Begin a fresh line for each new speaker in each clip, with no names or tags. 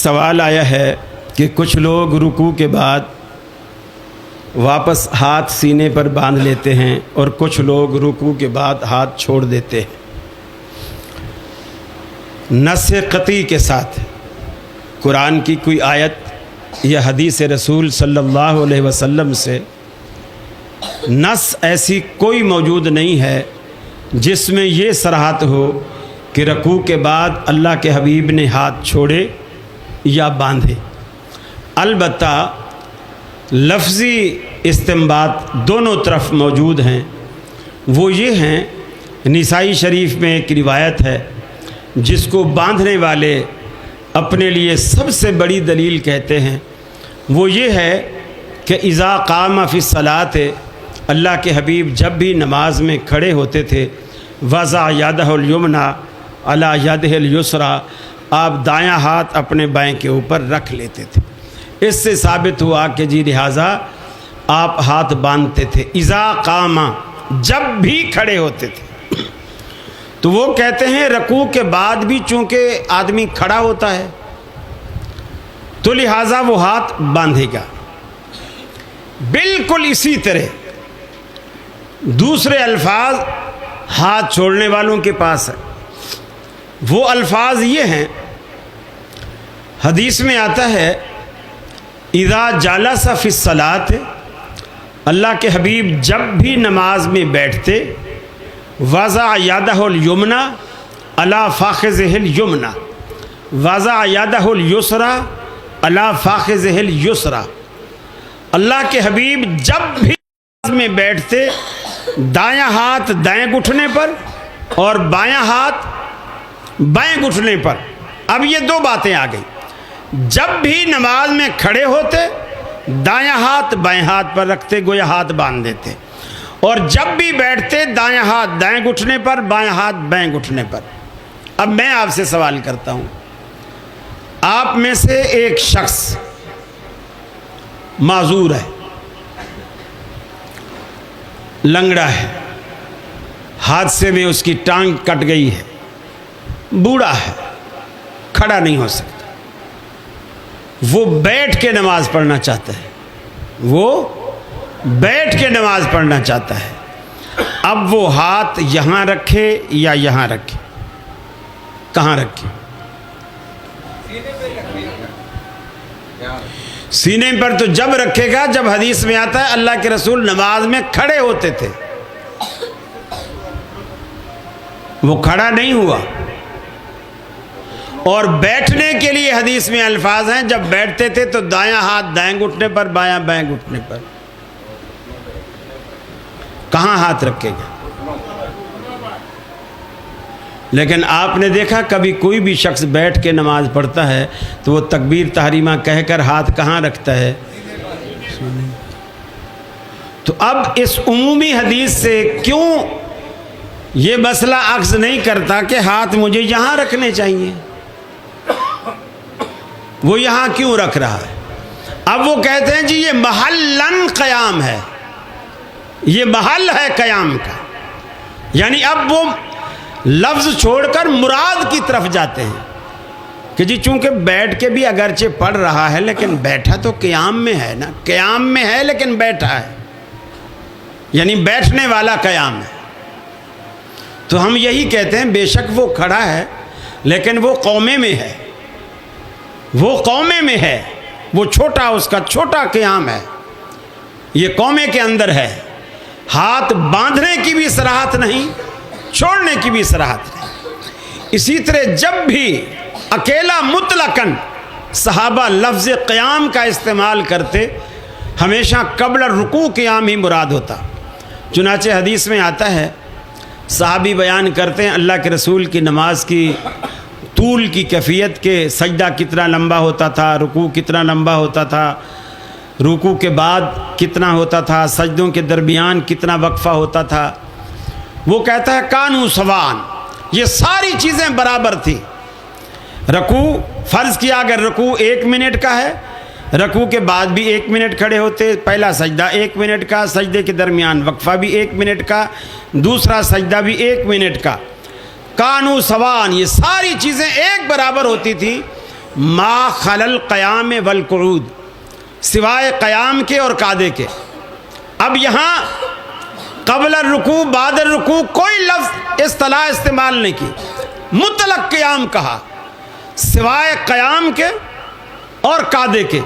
सवाल आया है कि कुछ लोग रुकू के बाद वापस हाथ सीने पर बांध लेते हैं और कुछ लोग रुकू के बाद हाथ छोड़ देते हैं। नस क़ती के साथ कुरान की कोई आयत या हदीस रसूल सल्लल्लाहु अलैहि वसल्लम से नस ऐसी कोई मौजूद नहीं है जिसमें ये सराहत हो कि रुकू के बाद अल्लाह के हबीब ने हाथ छोड़े या बांधे। अलबत्ता लफ्ज़ी इस्तिंबात दोनों तरफ मौजूद हैं। वो ये हैं, निसाई शरीफ में एक रिवायत है जिसको बांधने वाले अपने लिए सबसे बड़ी दलील कहते हैं। वो ये है कि इज़ा क़ाम फ़ी सलात, अल्लाह के हबीब जब भी नमाज में खड़े होते थे, वज़ा यदहुल युमना अला यदिल युसरा, आप दायां हाथ अपने बाएं के ऊपर रख लेते थे। इससे साबित हुआ कि जी लिहाजा आप हाथ बांधते थे। इज़ा क़ामा, जब भी खड़े होते थे। तो वो कहते हैं रुकू के बाद भी चूँकि आदमी खड़ा होता है तो लिहाजा वो हाथ बांधेगा। बिल्कुल इसी तरह दूसरे अल्फाज हाथ छोड़ने वालों के पास है। वो अल्फाज ये हैं, हदीस में आता है इज़ा जालस फ़ी सलात, अल्लाह के हबीब जब भी नमाज में बैठते, वज़ा यदहुल युमना अला फ़ाख़िज़िहिल युमना वज़ा यदहुल युसरा अला फ़ाख़िज़िहिल युसरा। अल्लाह के हबीब जब भी नमाज में बैठते, दायां हाथ दाएं घुटने पर और बायां हाथ बाएं घुटने पर। अब ये दो बातें आ गई। जब भी नमाज में खड़े होते दायां हाथ बाएं हाथ पर रखते, गोया हाथ बांध देते, और जब भी बैठते दायां हाथ दाएं घुटने पर, बायां हाथ बाएं घुटने पर। अब मैं आपसे सवाल करता हूं, आप में से एक शख्स माजूर है, लंगड़ा है, हादसे में उसकी टांग कट गई है, बूढ़ा है, खड़ा नहीं हो सकता, वो बैठ के नमाज पढ़ना चाहता है, वो बैठ के नमाज पढ़ना चाहता है। अब वो हाथ यहाँ रखे या यहाँ रखे? कहाँ रखे? सीने पर तो जब रखेगा जब हदीस में आता है अल्लाह के रसूल नमाज में खड़े होते थे। वो खड़ा नहीं हुआ। और बैठने के लिए हदीस में अल्फाज हैं, जब बैठते थे तो दायां हाथ दाएं घुटने पर, बायां बाएं घुटने पर। कहाँ हाथ रखेगा? लेकिन आपने देखा कभी कोई भी शख्स बैठ के नमाज पढ़ता है तो वो तकबीर तहरीमा कहकर हाथ कहाँ रखता है? तो अब इस उमूमी हदीस से क्यों ये मसला अक्स नहीं करता कि हाथ मुझे यहाँ रखने चाहिए? वो यहाँ क्यों रख रहा है? अब वो कहते हैं जी ये महल्लन क़याम है, ये महल है क़याम का। यानी अब वो लफ्ज़ छोड़कर मुराद की तरफ जाते हैं कि जी चूंकि बैठ के भी अगरचे पढ़ रहा है लेकिन बैठा तो क़याम में है ना, क़याम में है लेकिन बैठा है, यानी बैठने वाला क़याम है। तो हम यही कहते हैं बेशक वो खड़ा है लेकिन वो कौमे में है, वो कौमे में है, वो छोटा, उसका छोटा क़याम है, ये कौमे के अंदर है। हाथ बांधने की भी सराहत नहीं, छोड़ने की भी सराहत नहीं। इसी तरह जब भी अकेला मुतलकन सहाबा लफ्ज़ क़याम का इस्तेमाल करते, हमेशा क़ब्ल रुकू क़याम ही मुराद होता। चुनाचे हदीस में आता है, सहाबी बयान करते हैं अल्लाह के रसूल की नमाज की तूल की कैफियत के, सजदा कितना लंबा होता था, रुकू कितना लंबा होता था, रुकू के बाद कितना होता था, सजदों के दरमियान कितना वक्फ़ा होता था। वो कहता है कानू सवान, ये सारी चीज़ें बराबर थी। रुकू फ़र्ज़ किया अगर रुकू 1 मिनट का है, रुकू के बाद भी 1 मिनट खड़े होते, पहला सजदा 1 मिनट का, सजदे के दरमियान वक्फ़ा भी 1 मिनट का, दूसरा सजदा भी 1 मिनट का। कानू सवान, ये सारी चीज़ें एक बराबर होती थी। ما خلل قیام والقعود، سوائے قیام کے اور قعدے کے۔ اب یہاں قبل الرکوع بعد الرکوع کوئی لفظ اصطلاح استعمال نہیں کی، مطلق قیام کہا سوائے قیام کے اور قعدے کے۔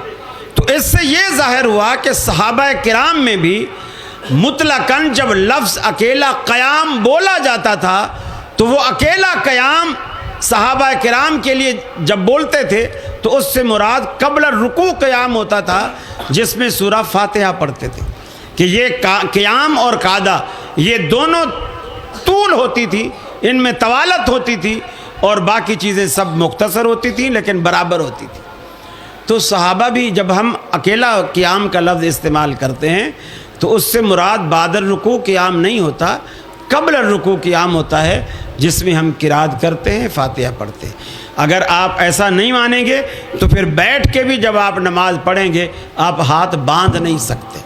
تو اس سے یہ ظاہر ہوا کہ صحابہ کرام میں بھی مطلقاً جب لفظ اکیلا قیام بولا جاتا تھا تو وہ اکیلا قیام صحابہ کرام کے لیے جب بولتے تھے تو اس سے مراد قبل الرکوع قیام ہوتا تھا، جس میں سورہ فاتحہ پڑھتے تھے کہ یہ قیام اور قعدہ یہ دونوں طول ہوتی تھی، ان میں طوالت ہوتی تھی، اور باقی چیزیں سب مختصر ہوتی تھیں لیکن برابر ہوتی تھی۔ تو صحابہ بھی جب ہم اکیلا قیام کا لفظ استعمال کرتے ہیں تو اس سے مراد بعد الرکوع قیام نہیں ہوتا، قبل الرکوع قیام ہوتا ہے، جس میں ہم قرات کرتے ہیں، فاتحہ پڑھتے ہیں۔ اگر آپ ایسا نہیں مانیں گے تو پھر بیٹھ کے بھی جب آپ نماز پڑھیں گے آپ ہاتھ باندھ نہیں سکتے،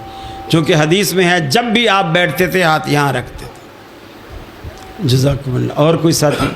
چونکہ حدیث میں ہے جب بھی آپ بیٹھتے تھے ہاتھ یہاں رکھتے تھے۔ جزاکم اللہ۔ اور کوئی ساتھی؟